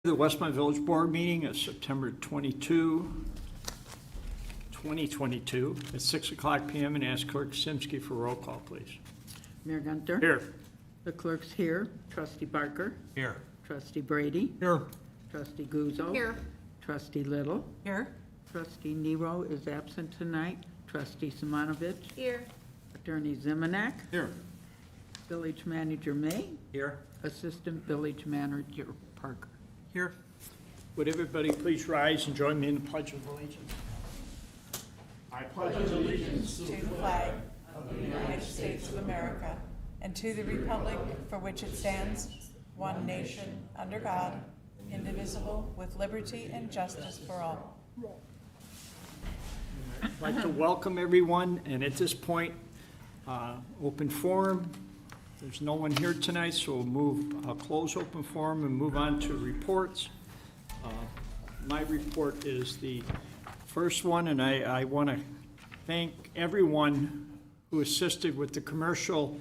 The Westmont Village Board meeting of September 22, 2022 at 6 o'clock p.m. and ask Clerk Simsky for roll call, please. Mayor Gunter? Here. The clerk's here. Trustee Barker? Here. Trustee Brady? Here. Trustee Guzzo? Here. Trustee Little? Here. Trustee Nero is absent tonight. Trustee Simonovich? Here. Attorney Zimonak? Here. Village Manager May? Here. Assistant Village Manager Parker? Here. Would everybody please rise and join me in the Pledge of Allegiance? I pledge allegiance To the flag of the United States of America and to the republic for which it stands, one nation, under God, indivisible, with liberty and justice for all. I'd like to welcome everyone, and at this point, open forum. There's no one here tonight, so I'll close open forum and move on to reports. My report is the first one, and I want to thank everyone who assisted with the commercial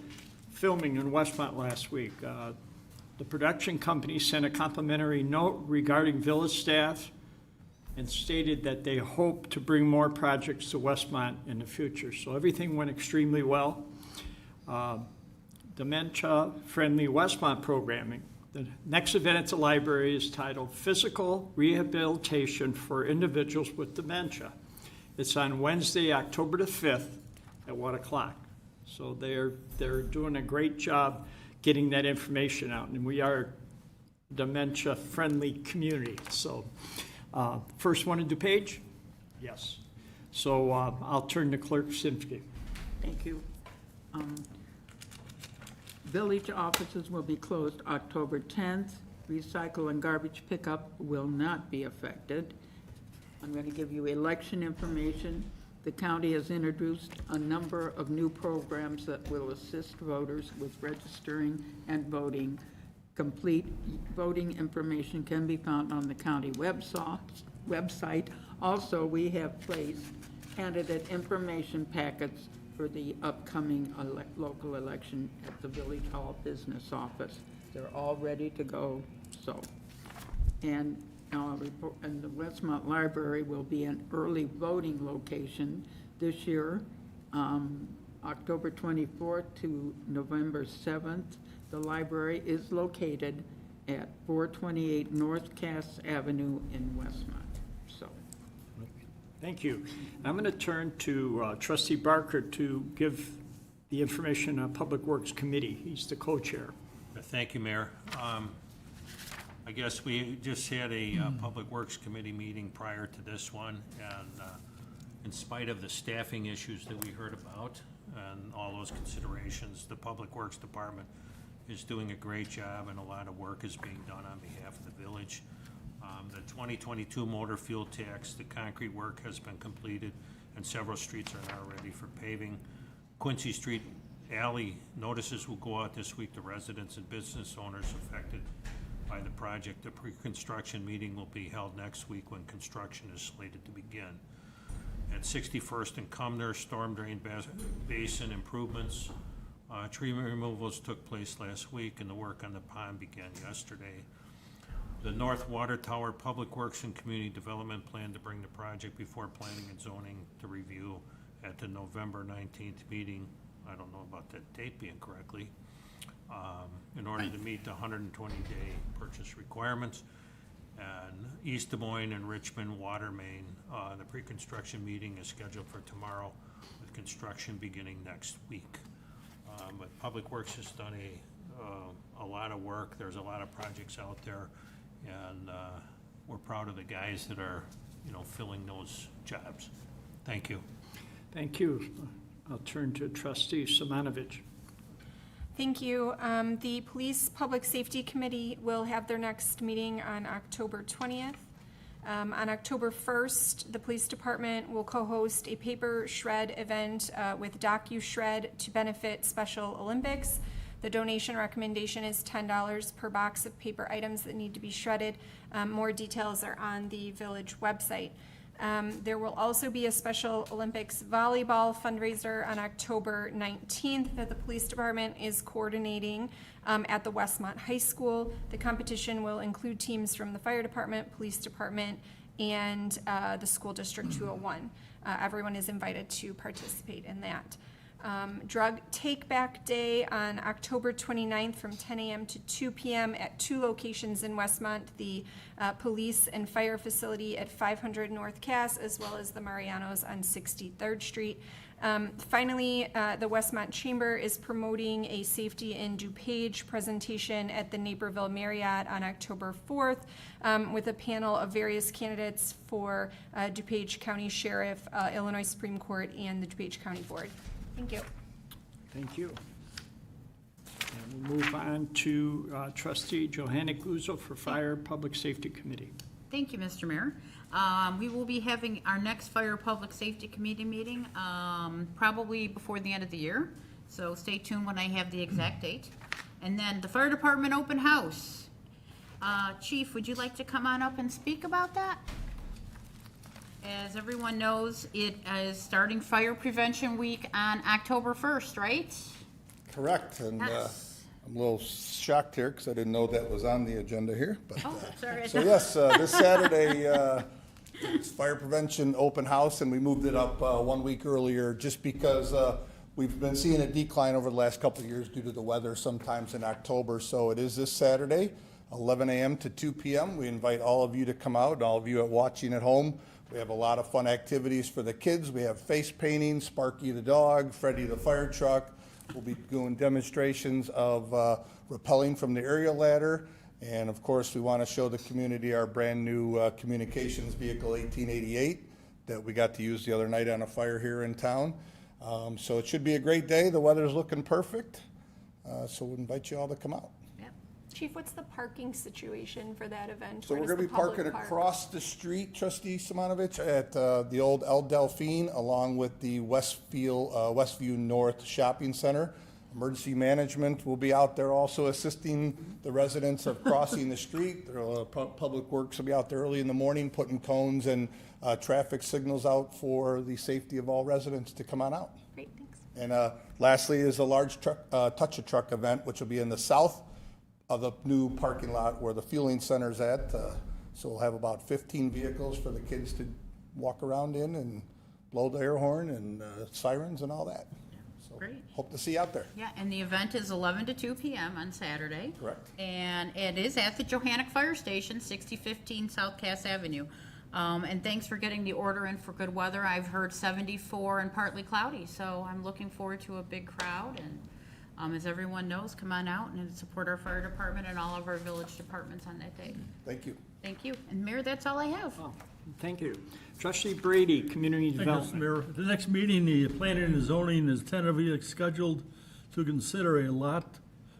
filming in Westmont last week. The production company sent a complimentary note regarding village staff and stated that they hope to bring more projects to Westmont in the future. So everything went extremely well. Dementia-friendly Westmont programming. The next event at the library is titled Physical Rehabilitation for Individuals with Dementia. It's on Wednesday, October the 5th at 1 o'clock. So they're doing a great job getting that information out, and we are a dementia-friendly community. So first one to DuPage? Yes. So I'll turn to Clerk Simsky. Thank you. Village offices will be closed October 10th. Recycle and garbage pickup will not be affected. I'm going to give you election information. The county has introduced a number of new programs that will assist voters with registering and voting. Complete voting information can be found on the county website. Also, we have placed candidate information packets for the upcoming local election at the Village Hall Business Office. They're all ready to go, so. And and the Westmont Library will be an early voting location this year, October 24th to November 7th. The library is located at 428 North Cass Avenue in Westmont. So, Thank you. I'm going to turn to Trustee Barker to give the information on Public Works Committee. He's the co-chair. Thank you, Mayor. I guess we just had a Public Works Committee meeting prior to this one, and in spite of the staffing issues that we heard about and all those considerations, the Public Works Department is doing a great job, and a lot of work is being done on behalf of the village. The 2022 motor fuel tax, the concrete work has been completed, and several streets are now ready for paving. Quincy Street Alley notices will go out this week to residents and business owners affected by the project. The pre-construction meeting will be held next week when construction is slated to begin. At 61st and Cumner, storm drain basin improvements. Tree removals took place last week, and the work on the pond began yesterday. The North Water Tower Public Works and Community Development plan to bring the project before Planning and Zoning to review at the November 19th meeting. I don't know about that date being correctly. In order to meet the 120-day purchase requirements. And East Des Moines and Richmond water main, the pre-construction meeting is scheduled for tomorrow with construction beginning next week. But Public Works has done a lot of work. There's a lot of projects out there, and we're proud of the guys that are, filling those jobs. Thank you. Thank you. I'll turn to Trustee Simonovich. Thank you. The Police Public Safety Committee will have their next meeting on October 20th. On October 1st, the Police Department will co-host a paper shred event with DocuShred to benefit Special Olympics. The donation recommendation is $10 per box of paper items that need to be shredded. More details are on the village website. There will also be a Special Olympics volleyball fundraiser on October 19th that the police department is coordinating at the Westmont High School. The competition will include teams from the fire department, police department, and the school district 201. Everyone is invited to participate in that. Drug Take Back Day on October 29th from 10 a.m. to 2 p.m. at 2 locations in Westmont, the police and fire facility at 500 North Cass, as well as the Marianos on 63rd Street. Finally, the Westmont Chamber is promoting a Safety in DuPage presentation at the Naperville Marriott on October 4th with a panel of various candidates for DuPage County Sheriff, Illinois Supreme Court, and the DuPage County Board. Thank you. Thank you. And we'll move on to trustee Johanna Guzzo for Fire Public Safety Committee. Thank you, Mr. Mayor. We will be having our next Fire Public Safety Committee meeting probably before the end of the year. So stay tuned when I have the exact date. And then the Fire Department Open House. Chief, would you like to come on up and speak about that? As everyone knows, it is starting Fire Prevention Week on October 1st, right? Correct, and Yes. I'm a little shocked here because I didn't know that was on the agenda here. But Oh, sorry. so yes, this Saturday, it's Fire Prevention Open House, and we moved it up 1 week earlier just because we've been seeing a decline over the last couple of years due to the weather sometimes in October. So it is this Saturday, 11 a.m. to 2 p.m. We invite all of you to come out, all of you watching at home. We have a lot of fun activities for the kids. We have face painting, Sparky the dog, Freddie the fire truck. We'll be doing demonstrations of rappelling from the aerial ladder. And of course, we want to show the community our brand new communications vehicle 1888 that we got to use the other night on a fire here in town. So it should be a great day. The weather's looking perfect. So we invite you all to come out. Chief, what's the parking situation for that event? So Where we're does gonna be the public parking park? across the street, trustee Simonovich, at the old El Delphine, along with the Westview North Shopping Center. Emergency management will be out there also assisting the residents of crossing the street. Public Works will be out there early in the morning, putting cones and traffic signals out for the safety of all residents to come on out. Great, thanks. And lastly is a large truck, touch-a-truck event, which will be in the south of the new parking lot where the fueling center's at. So we'll have about 15 vehicles for the kids to walk around in and blow the air horn and sirens and all that. So Great. hope to see you out there. Yeah, and the event is 11 to 2 p.m. on Saturday. Correct. And it is at the Johannic Fire Station, 6015 South Cass Avenue. And thanks for getting the order in for good weather. I've heard 74 and partly cloudy, so I'm looking forward to a big crowd. And as everyone knows, come on out and support our fire department and all of our village departments on that day. Thank you. Thank you. And Mayor, that's all I have. Oh, thank you. Trustee Brady, Community Thank you, Mr. Development. Mayor. At the next meeting, the planning and zoning is tentatively scheduled to consider a lot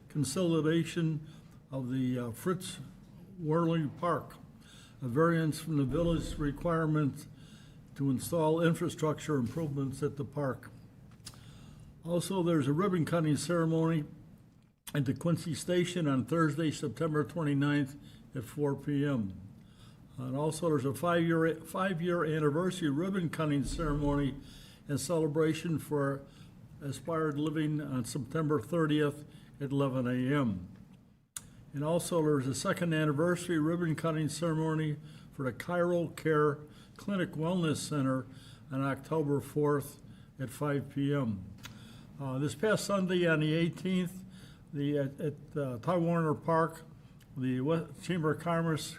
consolidation of the Fritz Whirling Park, a variance from the village requirement to install infrastructure improvements at the park. Also, there's a ribbon cutting ceremony at the Quincy Station on Thursday, September 29th at 4 p.m. And also, there's a five-year anniversary ribbon cutting ceremony and celebration for Aspired Living on September 30th at 11 a.m. And also, there's a second anniversary ribbon cutting ceremony for the Chiro Care Clinic Wellness Center on October 4th at 5 p.m. This past Sunday on the 18th, at Ty Warner Park, the Chamber of Commerce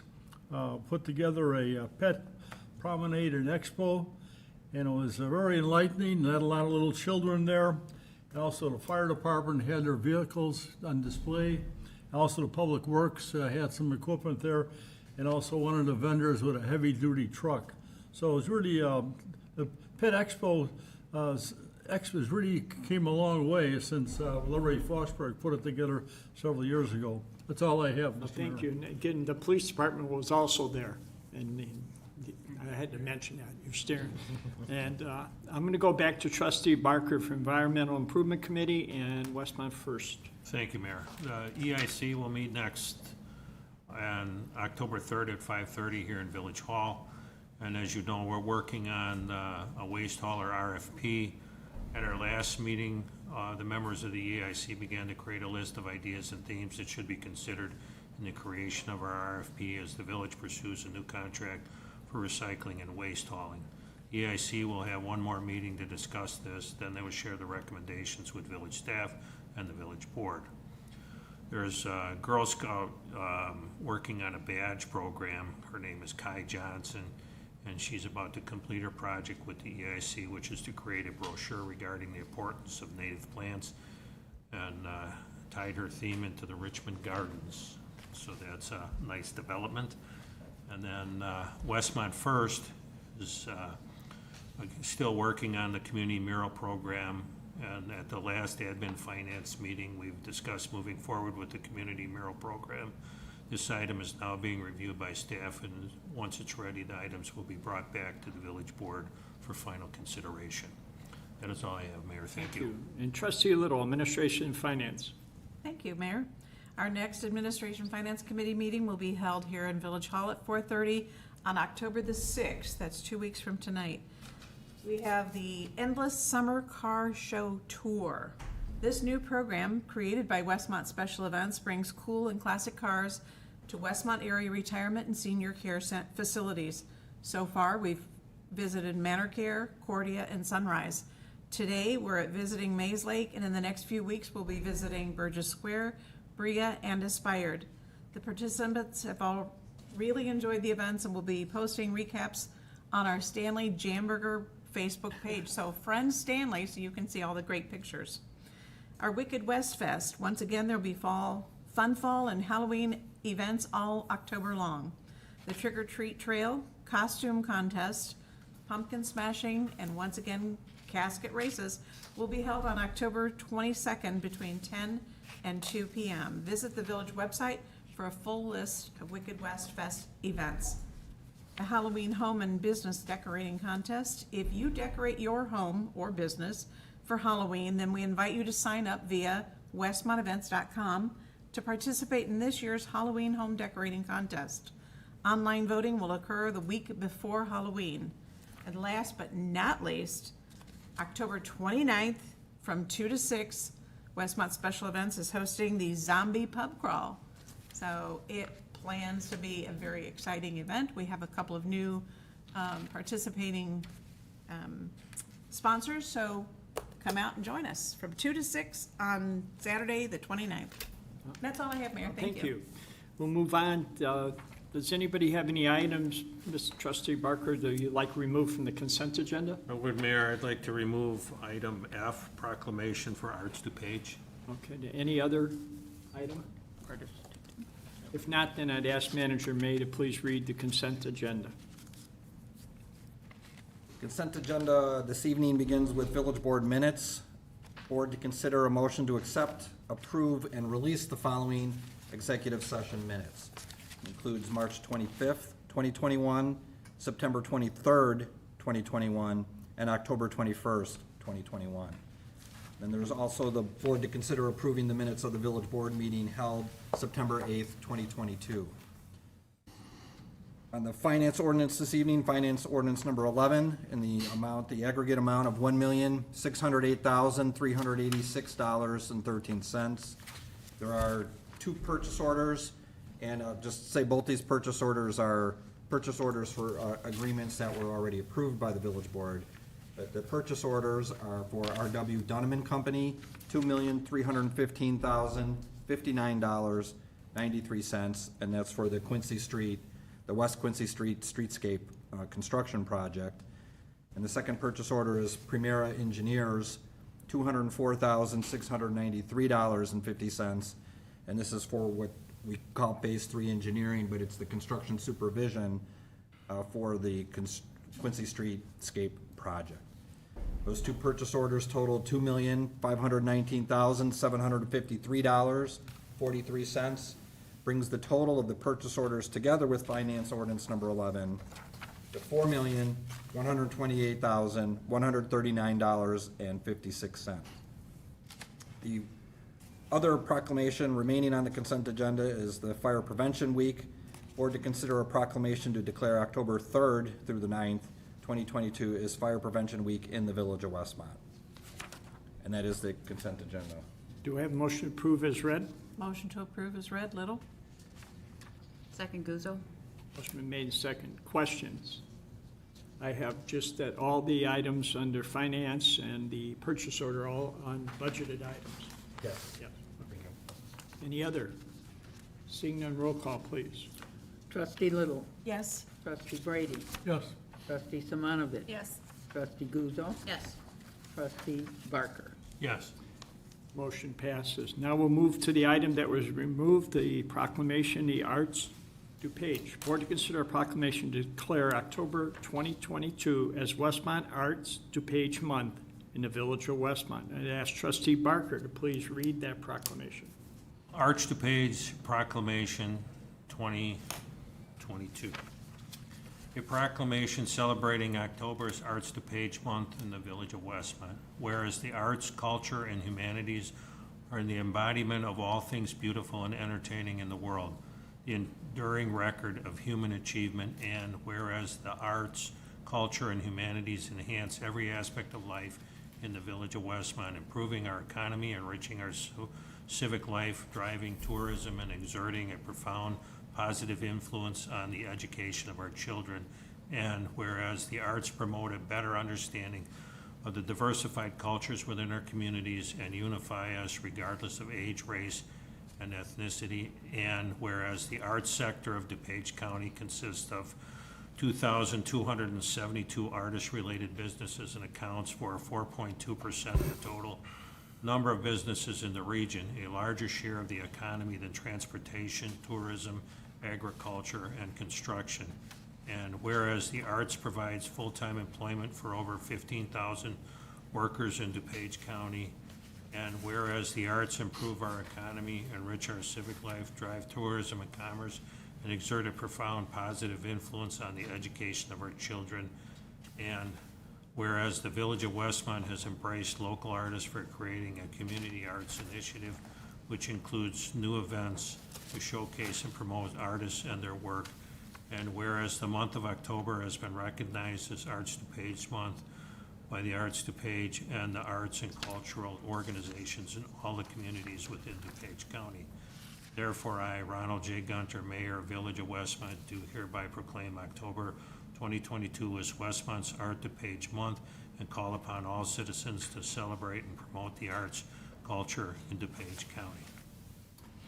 put together a pet promenade and expo, and it was very enlightening. They had a lot of little children there. And also the fire department had their vehicles on display. Also the Public Works had some equipment there, and also one of the vendors with a heavy-duty truck. So it was really, the pet expo Expos really came a long way since Larry Fosberg put it together several years ago. That's all I have, Mr. Thank Mayor. you. And again, the police department was also there, and I had to mention that, you're staring. And I'm going to go back to trustee Barker for Environmental Improvement Committee and Westmont first. Thank you, Mayor. The EIC will meet next on October 3rd at 5:30 here in Village Hall. And as you know, we're working on a waste hauler RFP. At our last meeting, the members of the EIC began to create a list of ideas and themes that should be considered in the creation of our RFP as the village pursues a new contract for recycling and waste hauling. EIC will have one more meeting to discuss this, then they will share the recommendations with village staff and the village board. There's a Girl Scout working on a badge program. Her name is Kai Johnson, and she's about to complete her project with the EIC, which is to create a brochure regarding the importance of native plants, and tied her theme into the Richmond Gardens. So that's a nice development. And then Westmont First is still working on the community mural program. And at the last admin finance meeting, we've discussed moving forward with the community mural program. This item is now being reviewed by staff, and once it's ready, the items will be brought back to the village board for final consideration. That is all I have, Mayor. Thank you. And Trustee Little, Administration and Finance. Thank you, Mayor. Our next Administration Finance Committee meeting will be held here in Village Hall at 4:30 on October the 6th. That's 2 weeks from tonight. We have the Endless Summer Car Show Tour. This new program, created by Westmont Special Events, brings cool and classic cars to Westmont area retirement and senior care facilities. So far, we've visited Manor Care, Cordia, and Sunrise. Today, we're at visiting Mays Lake, and in the next few weeks, we'll be visiting Burgess Square, Bria, and Aspired. The participants have all really enjoyed the events and will be posting recaps on our Stanley Jamburger Facebook page. So friend Stanley, so you can see all the great pictures. Our Wicked West Fest, once again, there'll be fun fall and Halloween events all October long. The Trick or Treat Trail, costume contest, pumpkin smashing, and once again, casket races will be held on October 22nd between 10 and 2 p.m. Visit the village website for a full list of Wicked West Fest events. A Halloween home and business decorating contest. If you decorate your home or business for Halloween, then we invite you to sign up via westmontevents.com to participate in this year's Halloween home decorating contest. Online voting will occur the week before Halloween. And last but not least, October 29th from 2 to 6, Westmont Special Events is hosting the Zombie Pub Crawl. So it plans to be a very exciting event. We have a couple of new participating sponsors, so come out and join us from 2 to 6 on Saturday, the 29th. That's all I have, Mayor. Thank you. We'll move on. Does anybody have any items, Mr. Trustee Barker, that you'd like removed from the consent agenda? Mayor, I'd like to remove item F, proclamation for Arts DuPage. Okay, any other item? If not, then I'd ask Manager May to please read the consent agenda. Consent agenda this evening begins with village board minutes. Board to consider a motion to accept, approve, and release the following executive session minutes. Includes March 25th, 2021, September 23rd, 2021, and October 21st, 2021. Then there's also the board to consider approving the minutes of the village board meeting held September 8th, 2022. On the finance ordinance this evening, finance ordinance number 11, in the aggregate amount of $1,608,386.13. There are two purchase orders, and just say both these purchase orders are purchase orders for agreements that were already approved by the village board. But the purchase orders are for R.W. Dunham and Company, $2,315,059.93, and that's for the West Quincy Street streetscape construction project. And the second purchase order is Primera Engineers, $204,693.50, and this is for what we call Phase 3 engineering, but it's the construction supervision for the Quincy Streetscape project. Those two purchase orders total $2,519,753.43, brings the total of the purchase orders together with finance ordinance number 11 to $4,128,139.56. The other proclamation remaining on the consent agenda is the Fire Prevention Week. Board to consider a proclamation to declare October 3rd through the 9th, 2022 is Fire Prevention Week in the Village of Westmont. And that is the consent agenda. Do I have a motion to approve as read? Motion to approve is read. Little? Second Guzzo. Motion been made and second. Questions? I have just that all the items under finance and the purchase order all on budgeted items. Yes. Yes. Any other? Seeing none, roll call, please. Trustee Little. Yes. Trustee Brady. Yes. Trustee Simonovich. Yes. Trustee Guzzo. Yes. Trustee Barker. Yes. Motion passes. Now we'll move to the item that was removed, the proclamation, the Arts DuPage. Board to consider a proclamation to declare October 2022 as Westmont Arts DuPage Month in the Village of Westmont. I'd ask Trustee Barker to please read that proclamation. Arts DuPage Proclamation 2022. A proclamation celebrating October's Arts DuPage Month in the Village of Westmont. Whereas the arts, culture, and humanities are the embodiment of all things beautiful and entertaining in the world, the enduring record of human achievement, and whereas the arts, culture, and humanities enhance every aspect of life in the Village of Westmont, improving our economy, enriching our civic life, driving tourism, and exerting a profound positive influence on the education of our children. And whereas the arts promote a better understanding of the diversified cultures within our communities and unify us regardless of age, race, and ethnicity. And whereas the arts sector of DuPage County consists of 2,272 artist-related businesses and accounts for 4.2% of the total number of businesses in the region, a larger share of the economy than transportation, tourism, agriculture, and construction. And whereas the arts provides full-time employment for over 15,000 workers in DuPage County, and whereas the arts improve our economy, enrich our civic life, drive tourism and commerce, and exert a profound positive influence on the education of our children, and whereas the Village of Westmont has embraced local artists for creating a community arts initiative, which includes new events to showcase and promote artists and their work. And whereas the month of October has been recognized as Arts DuPage Month by the Arts DuPage and the arts and cultural organizations in all the communities within DuPage County. Therefore, I, Ronald J. Gunter, Mayor, Village of Westmont, do hereby proclaim October 2022 as Westmont's Art DuPage Month and call upon all citizens to celebrate and promote the arts, culture in DuPage County.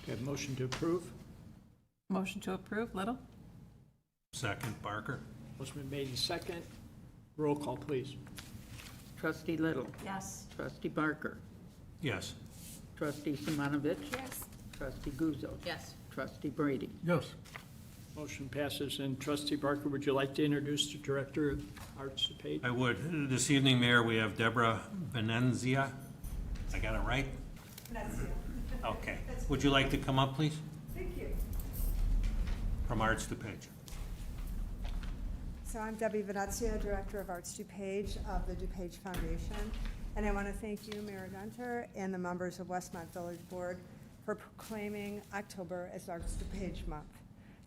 Do I have a motion to approve? Motion to approve. Little? Second, Barker? Motion been made and second. Roll call, please. Trustee Little. Yes. Trustee Barker. Yes. Trustee Simonovich. Yes. Trustee Guzzo. Yes. Trustee Brady. Yes. Motion passes. And Trustee Barker, would you like to introduce the Director of Arts DuPage? I would. This evening, Mayor, we have Deborah Benenzia. I got it right? Okay. Would you like to come up, please? Thank you. From Arts DuPage. So I'm Debbie Venezia, Director of Arts DuPage of the DuPage Foundation. And I want to thank you, Mayor Gunter, and the members of Westmont Village Board for proclaiming October as Arts DuPage Month.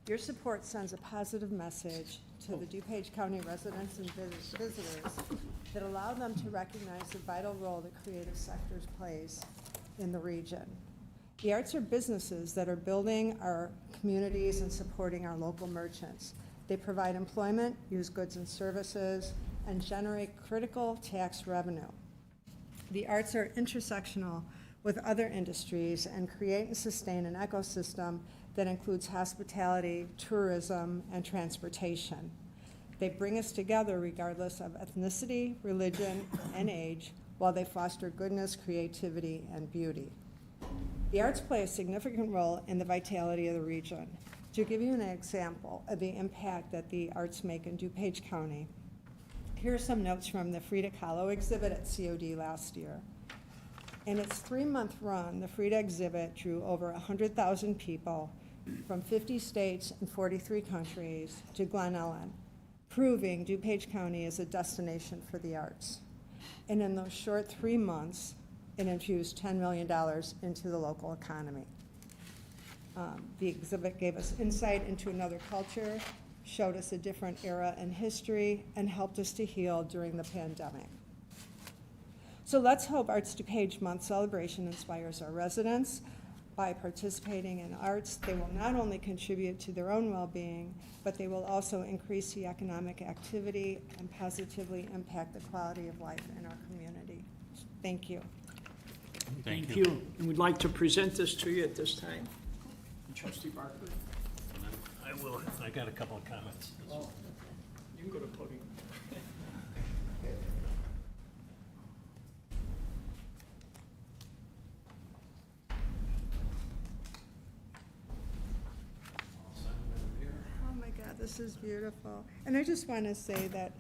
Your support sends a positive message to the DuPage County residents and visitors that allow them to recognize the vital role the creative sectors plays in the region. The arts are businesses that are building our communities and supporting our local merchants. They provide employment, use goods and services, and generate critical tax revenue. The arts are intersectional with other industries and create and sustain an ecosystem that includes hospitality, tourism, and transportation. They bring us together regardless of ethnicity, religion, and age, while they foster goodness, creativity, and beauty. The arts play a significant role in the vitality of the region. To give you an example of the impact that the arts make in DuPage County, here are some notes from the Frida Kahlo exhibit at COD last year. In its 3-month run, the Frida exhibit drew over 100,000 people from 50 states and 43 countries to Glen Ellen, proving DuPage County is a destination for the arts. And in those short 3 months, it infused $10 million into the local economy. The exhibit gave us insight into another culture, showed us a different era in history, and helped us to heal during the pandemic. So let's hope Arts DuPage Month celebration inspires our residents. By participating in arts, they will not only contribute to their own well-being, but they will also increase the economic activity and positively impact the quality of life in our community. Thank you. Thank you. And we'd like to present this to you at this time. Trustee Barker. I will, I got a couple of comments. You can go to podium. Oh my God, this is beautiful. And I just want to say that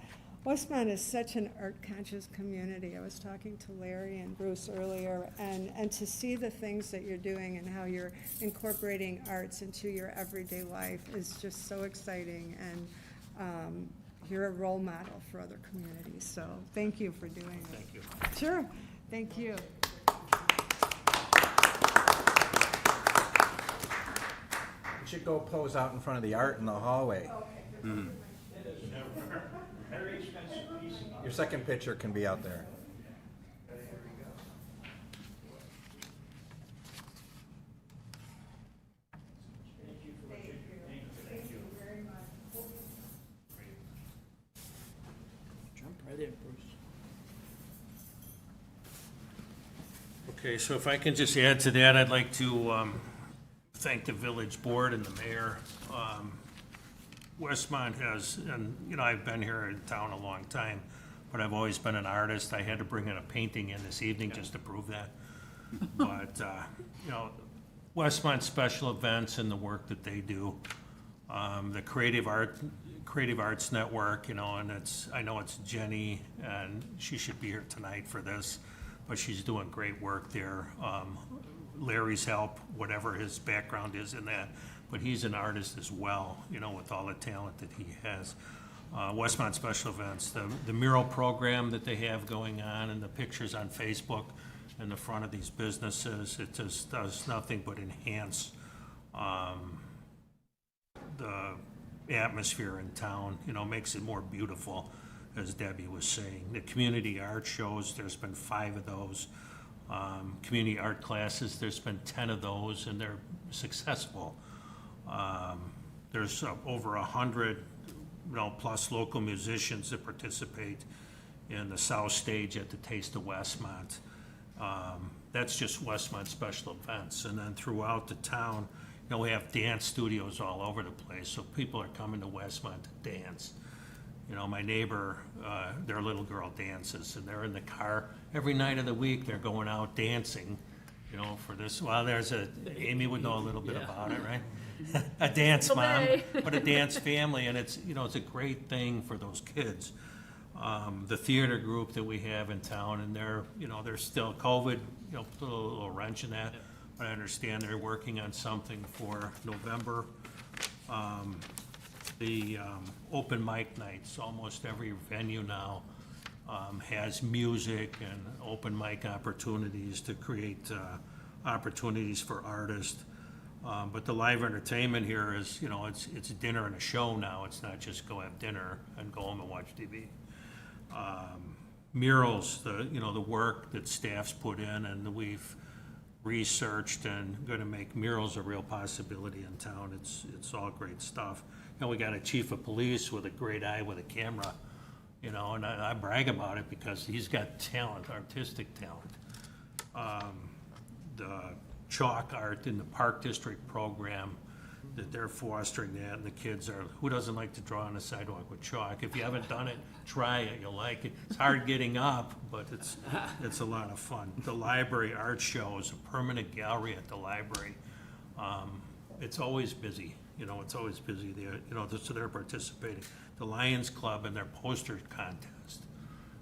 Westmont is such an art-conscious community. I was talking to Larry and Bruce earlier, and to see the things that you're doing and how you're incorporating arts into your everyday life is just so exciting, and you're a role model for other communities. So thank you for doing it. Thank you. Sure, thank you. You should go pose out in front of the art in the hallway. Your second picture can be out there. Jump right in, Bruce. Okay, so if I can just add to that, I'd like to thank the village board and the mayor. Westmont has, and, you know, I've been here in town a long time, but I've always been an artist. I had to bring in a painting in this evening just to prove that. But, you know, Westmont Special Events and the work that they do, the Creative Arts Network, you know, and I know it's Jenny, and she should be here tonight for this, but she's doing great work there. Larry's help, whatever his background is in that, but he's an artist as well, you know, with all the talent that he has. Westmont Special Events, the mural program that they have going on, and the pictures on Facebook in the front of these businesses, it just does nothing but enhance the atmosphere in town, you know, makes it more beautiful, as Debbie was saying. The community art shows, there's been 5 of those. Community art classes, there's been 10 of those, and they're successful. There's over 100, you know, plus local musicians that participate in the South Stage at the Taste of Westmont. That's just Westmont Special Events. And then throughout the town, you know, we have dance studios all over the place, so people are coming to Westmont to dance. You know, my neighbor, their little girl dances, and they're in the car every night of the week. They're going out dancing, you know, for this. Well, Amy would know a little bit about it, right? A dance mom, but a dance family, and it's, you know, it's a great thing for those kids. The theater group that we have in town, and they're, you know, they're still COVID, you know, put a little wrench in that, but I understand they're working on something for November. The open mic nights, almost every venue now has music and open mic opportunities to create opportunities for artists. But the live entertainment here is, you know, it's dinner and a show now. It's not just go have dinner and go home and watch TV. Murals, you know, the work that staff's put in, and we've researched and gonna make murals a real possibility in town. It's all great stuff. You know, we got a chief of police with a great eye with a camera, you know, and I brag about it because he's got talent, artistic talent. The chalk art in the Park District program, that they're fostering that, and the kids are, who doesn't like to draw on the sidewalk with chalk? If you haven't done it, try it, you'll like it. It's hard getting up, but it's a lot of fun. The library art shows, a permanent gallery at the library. It's always busy, you know, it's always busy there, you know, so they're participating. The Lions Club and their poster contest,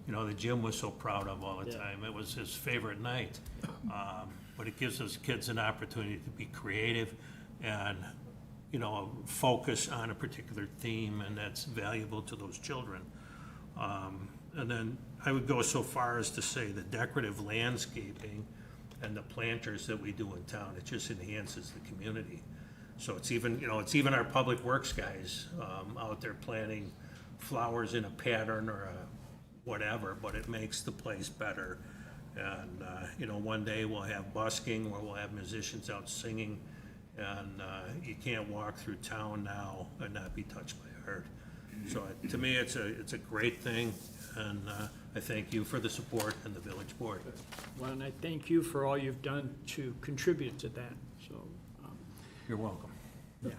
you know, that Jim was so proud of all the time. It was his favorite night. But it gives those kids an opportunity to be creative and, you know, focus on a particular theme, and that's valuable to those children. And then I would go so far as to say the decorative landscaping and the planters that we do in town, it just enhances the community. So it's even, it's even our public works guys out there planting flowers in a pattern or whatever, but it makes the place better. And, one day we'll have busking where we'll have musicians out singing, and you can't walk through town now and not be touched by art. So to me, it's a great thing, and I thank you for the support and the village board. Well, and I thank you for all you've done to contribute to that, so. You're welcome. Yeah.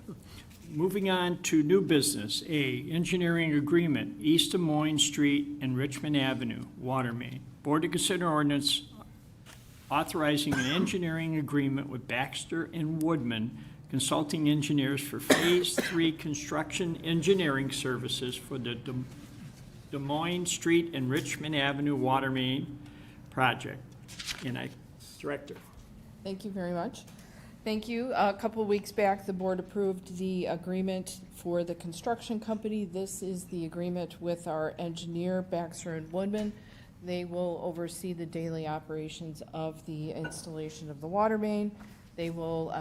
Moving on to new business, A, engineering agreement, East Des Moines Street and Richmond Avenue, water main. Board to consider ordinance authorizing an engineering agreement with Baxter and Woodman Consulting Engineers for Phase 3 construction engineering services for the Des Moines Street and Richmond Avenue water main project. Director. Thank you very much. Thank you. A couple of weeks back, the board approved the agreement for the construction company. This is the agreement with our engineer, Baxter and Woodman. They will oversee the daily operations of the installation of the water main. They will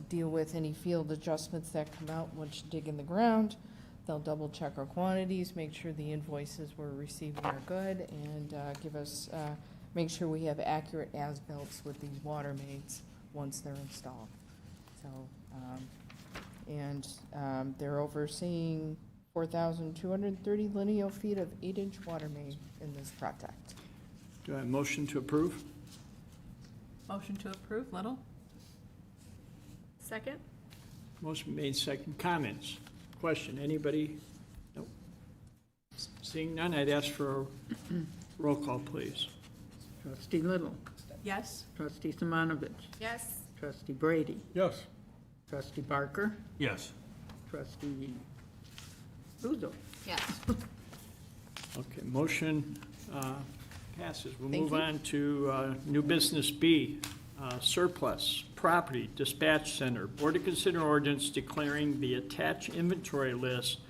deal with any field adjustments that come out once you dig in the ground. They'll double check our quantities, make sure the invoices we're receiving are good, and give us, make sure we have accurate as-bills with these water mains once they're installed. So, they're overseeing 4,230 lineal feet of 8-inch water main in this project. Do I have a motion to approve? Motion to approve, Little? Second? Motion made, second. Comments? Question, anybody? Nope. Seeing none, I'd ask for a roll call, please. Trustee Little? Yes? Trustee Simonovich? Yes. Trustee Brady? Yes. Trustee Barker? Yes. Trustee Guzzo? Yes. Okay, motion passes. We'll Thank move you. on to new business B, surplus property dispatch center. Board to consider ordinance declaring the attached inventory list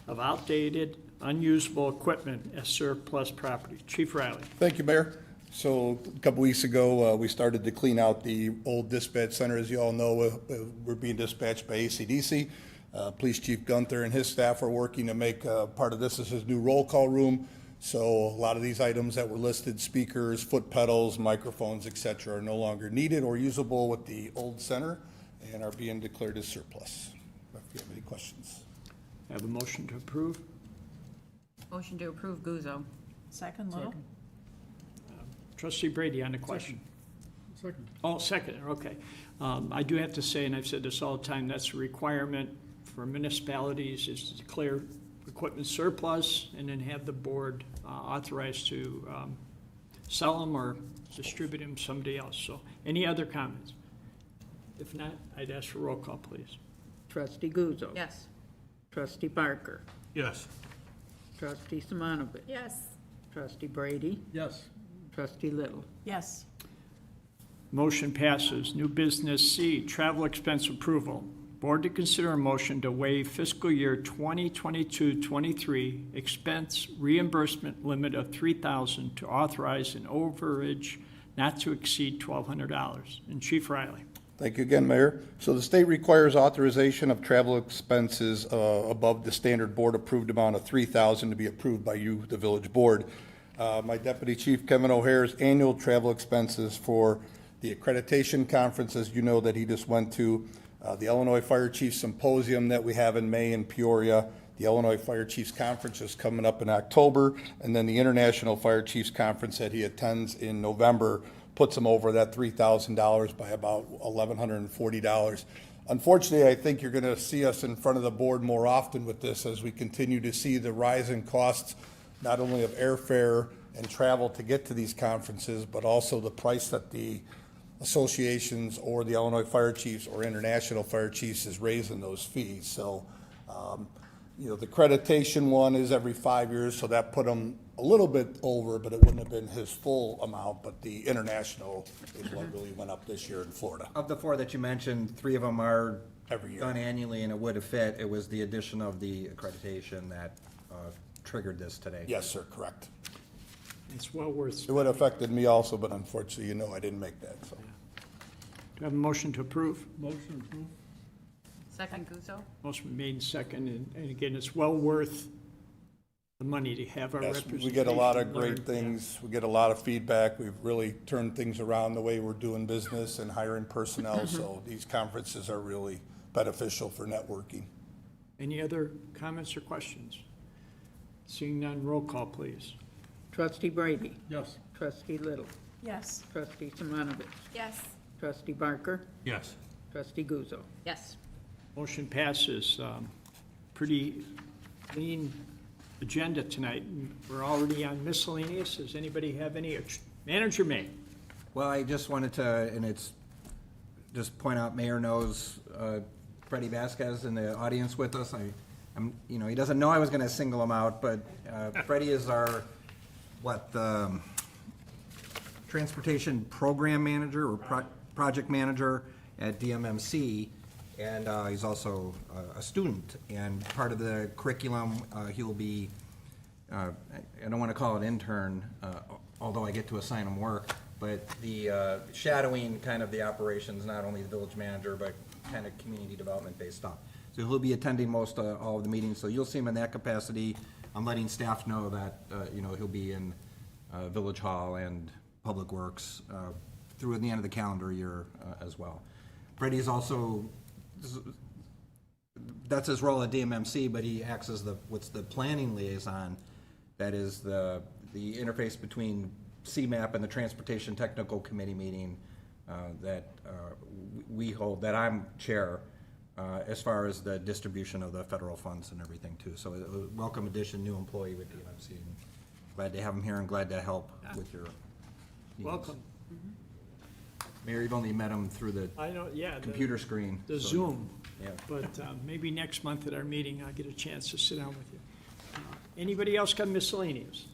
of outdated, unusable equipment as surplus property. Chief Riley. Thank you, Mayor. So a couple weeks ago, we started to clean out the old dispatch center. As you all know, we're being dispatched by AC/DC. Police Chief Gunther and his staff are working to make part of this as his new roll call room. So a lot of these items that were listed, speakers, foot pedals, microphones, et cetera, are no longer needed or usable with the old center and are being declared as surplus. If you have any questions. I have a motion to approve. Motion to approve Guzzo. Second, Little? Trustee Brady on the question. Second. Oh, second, okay. I do have to say, and I've said this all the time, that's a requirement for municipalities is to declare equipment surplus and then have the board authorized to sell them or distribute them to somebody else. So any other comments? If not, I'd ask for roll call, please. Trustee Guzzo? Yes. Trustee Barker? Yes. Trustee Simonovich? Yes. Trustee Brady? Yes. Trustee Little? Yes. Motion passes. New business C, travel expense approval. Board to consider a motion to waive fiscal year 2022-23 expense reimbursement limit of $3,000 to authorize an overage not to exceed $1,200. And Chief Riley. Thank you again, Mayor. So the state requires authorization of travel expenses above the standard board-approved amount of $3,000 to be approved by you, the village board. My Deputy Chief Kevin O'Hare's annual travel expenses for the accreditation conference, as you know, that he just went to, the Illinois Fire Chiefs Symposium that we have in May in Peoria, the Illinois Fire Chiefs Conference is coming up in October, and then the International Fire Chiefs Conference that he attends in November puts him over that $3,000 by about $1,140. Unfortunately, I think you're going to see us in front of the board more often with this as we continue to see the rise in costs, not only of airfare and travel to get to these conferences, but also the price that the associations or the Illinois Fire Chiefs or International Fire Chiefs is raising those fees. So, the accreditation one is every 5 years, so that put him a little bit over, but it wouldn't have been his full amount. But the international is what really went up this year in Florida. Of the four that you mentioned, 3 of them are Every year. done annually, and it would have fit. It was the addition of the accreditation that triggered this today. Yes, sir, correct. It's well worth. It would have affected me also, but unfortunately, I didn't make that, so. Do I have a motion to approve? Motion approved. Second Guzzo? Motion made and second, and again, it's well worth the money to have our Yes, representation. we get a lot of learn. great things. We get a lot of feedback. We've really turned things around the way we're doing business and hiring personnel. So these conferences are really beneficial for networking. Any other comments or questions? Seeing none, roll call, please. Trustee Brady? Yes. Trustee Little? Yes. Trustee Simonovich? Yes. Trustee Barker? Yes. Trustee Guzzo? Yes. Motion passes. Pretty lean agenda tonight. We're already on miscellaneous. Does anybody have any? Manager May. Well, I just wanted to, and it's, just point out, Mayor knows Freddie Vasquez in the audience with us. I'm, you know, he doesn't know I was gonna single him out, but Freddie is our, transportation program manager or project manager at DMMC, and he's also a student. And part of the curriculum, he'll be, I don't want to call it intern, although I get to assign him work, but the shadowing kind of the operations, not only the village manager, but kind of community development-based stuff. So he'll be attending most all of the meetings, so you'll see him in that capacity. I'm letting staff know that, you know, he'll be in Village Hall and Public Works through the end of the calendar year as well. Freddie's also, that's his role at DMMC, but he acts as what's the planning liaison. That is the interface between CMAP and the Transportation Technical Committee meeting that we hold, that I'm chair, as far as the distribution of the federal funds and everything too. So a welcome addition, new employee with DMMC. And glad to have him here and glad to help with your meetings. Welcome. Mayor, you've only met him through the I know, yeah. computer screen. The so- Zoom. Yeah. But maybe next month at our meeting, I'll get a chance to sit down with you. Anybody else got miscellaneous?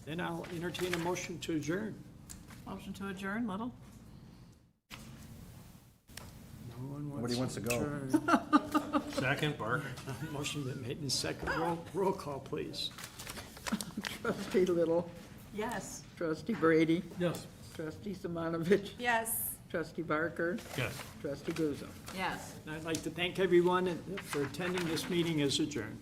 Then I'll entertain a motion to adjourn. Motion to adjourn, Little? No one Nobody wants to go. adjourn. Second, Barker? Motion been made in second. Roll call, please. Trustee Little? Yes. Trustee Brady? Yes. Trustee Simonovich? Yes. Trustee Barker? Yes. Trustee Guzzo? Yes. And I'd like to thank everyone for attending this meeting as adjourned.